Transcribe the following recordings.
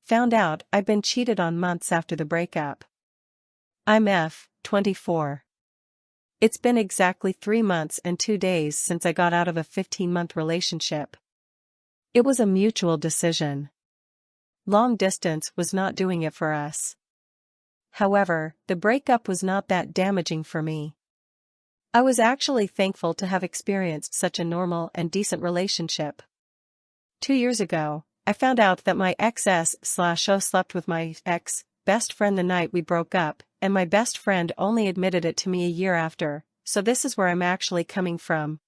found out I'd been cheated on months after the breakup. I'm F, 24. It's been exactly 3 months and 2 days since I got out of a 15-month relationship. It was a mutual decision. Long distance was not doing it for us. However, the breakup was not that damaging for me. I was actually thankful to have experienced such a normal and decent relationship. 2 years ago, I found out that my ex-O slept with my ex-best friend the night we broke up, and my best friend only admitted it to me a year after, so this is where I'm actually coming from.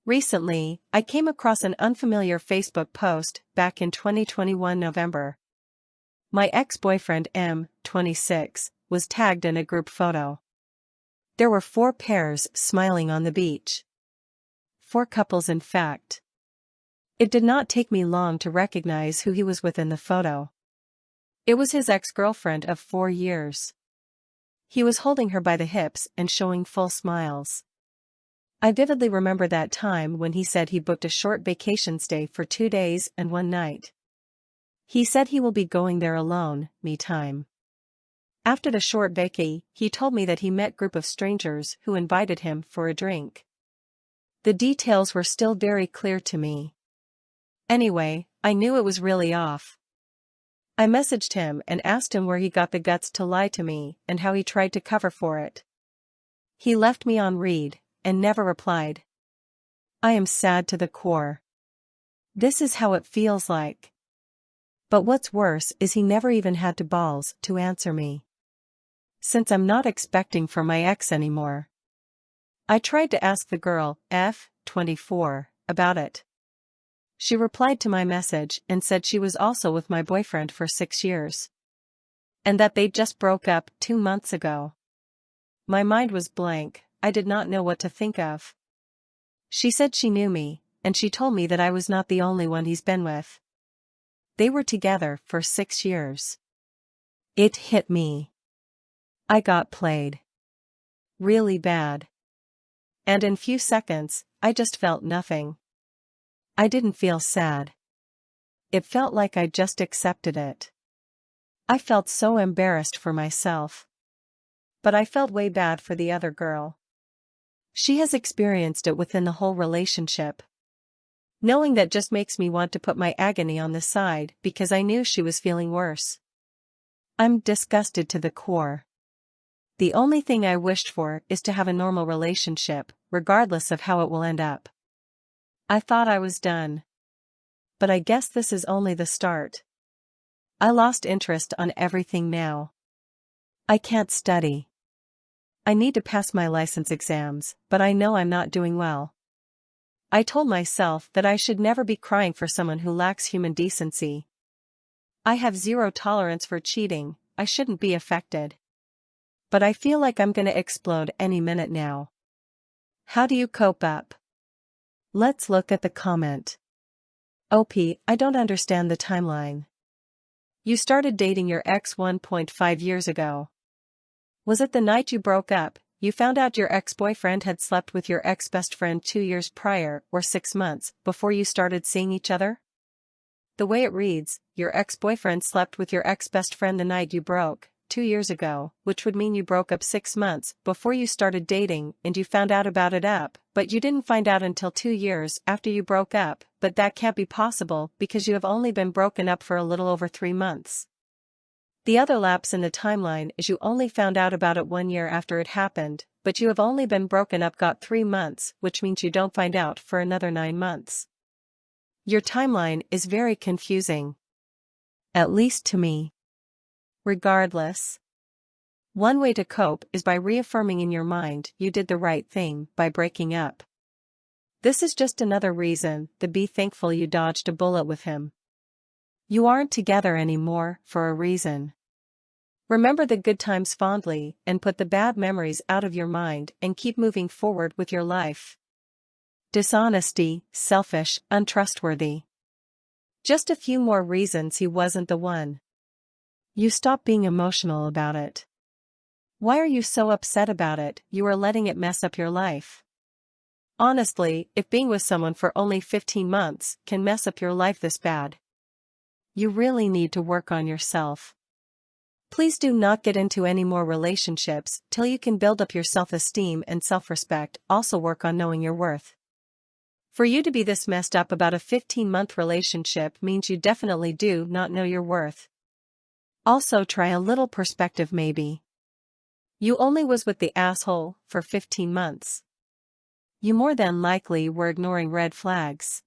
Recently, I came across an unfamiliar Facebook post back in 2021 November. My ex-boyfriend M, 26, was tagged in a group photo. There were 4 pairs smiling on the beach. 4 couples in fact. It did not take me long to recognize who he was with in the photo. It was his ex-girlfriend of 4 years. He was holding her by the hips and showing full smiles. I vividly remember that time when he said he booked a short vacation stay for 2 days and 1 night. He said he will be going there alone, me time. After the short vacay, he told me that he met a group of strangers who invited him for a drink. The details were still very clear to me. Anyway, I knew it was really off. I messaged him and asked him where he got the guts to lie to me and how he tried to cover for it. He left me on read, and never replied. I am sad to the core. This is how it feels like. But what's worse is he never even had the balls to answer me. Since I'm not expecting from my ex anymore. I tried to ask the girl, F, 24, about it. She replied to my message and said she was also with my boyfriend for 6 years. And that they just broke up 2 months ago. My mind was blank, I did not know what to think of. She said she knew me, and she told me that I was not the only one he's been with. They were together for 6 years. It hit me. I got played. Really bad. And in few seconds, I just felt nothing. I didn't feel sad. It felt like I just accepted it. I felt so embarrassed for myself. But I felt way bad for the other girl. She has experienced it within the whole relationship. Knowing that just makes me want to put my agony on the side because I knew she was feeling worse. I'm disgusted to the core. The only thing I wished for is to have a normal relationship, regardless of how it will end up. I thought I was done. But I guess this is only the start. I lost interest on everything now. I can't study. I need to pass my license exams, but I know I'm not doing well. I told myself that I should never be crying for someone who lacks human decency. I have zero tolerance for cheating, I shouldn't be affected. But I feel like I'm gonna explode any minute now. How do you cope up? Let's look at the comment. OP, I don't understand the timeline. You started dating your ex 1.5 years ago. Was it the night you broke up, you found out your ex-boyfriend had slept with your ex-best friend 2 years prior or 6 months before you started seeing each other? The way it reads, your ex-boyfriend slept with your ex-best friend the night you broke, 2 years ago, which would mean you broke up 6 months before you started dating and you found out about it but you didn't find out until 2 years after you broke up, but that can't be possible because you have only been broken up for a little over 3 months. The other lapse in the timeline is you only found out about it 1 year after it happened, but you have only been broken up got 3 months, which means you don't find out for another 9 months. Your timeline is very confusing. At least to me. Regardless. One way to cope is by reaffirming in your mind you did the right thing by breaking up. This is just another reason to be thankful you dodged a bullet with him. You aren't together anymore for a reason. Remember the good times fondly and put the bad memories out of your mind and keep moving forward with your life. Dishonesty, selfish, untrustworthy. Just a few more reasons he wasn't the one. You stop being emotional about it. Why are you so upset about it? You are letting it mess up your life. Honestly, if being with someone for only 15 months can mess up your life this bad, You really need to work on yourself. Please do not get into any more relationships till you can build up your self-esteem and self-respect. Also work on knowing your worth. For you to be this messed up about a 15-month relationship means you definitely do not know your worth. Also try a little perspective maybe. You only was with the asshole for 15 months. You more than likely were ignoring red flags.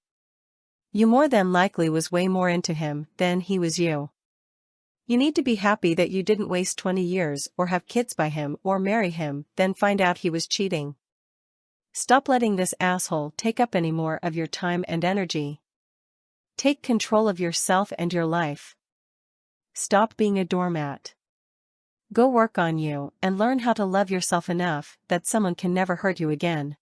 You more than likely was way more into him than he was you. You need to be happy that you didn't waste 20 years or have kids by him or marry him, then find out he was cheating. Stop letting this asshole take up any more of your time and energy. Take control of yourself and your life. Stop being a doormat. Go work on you and learn how to love yourself enough that someone can never hurt you again.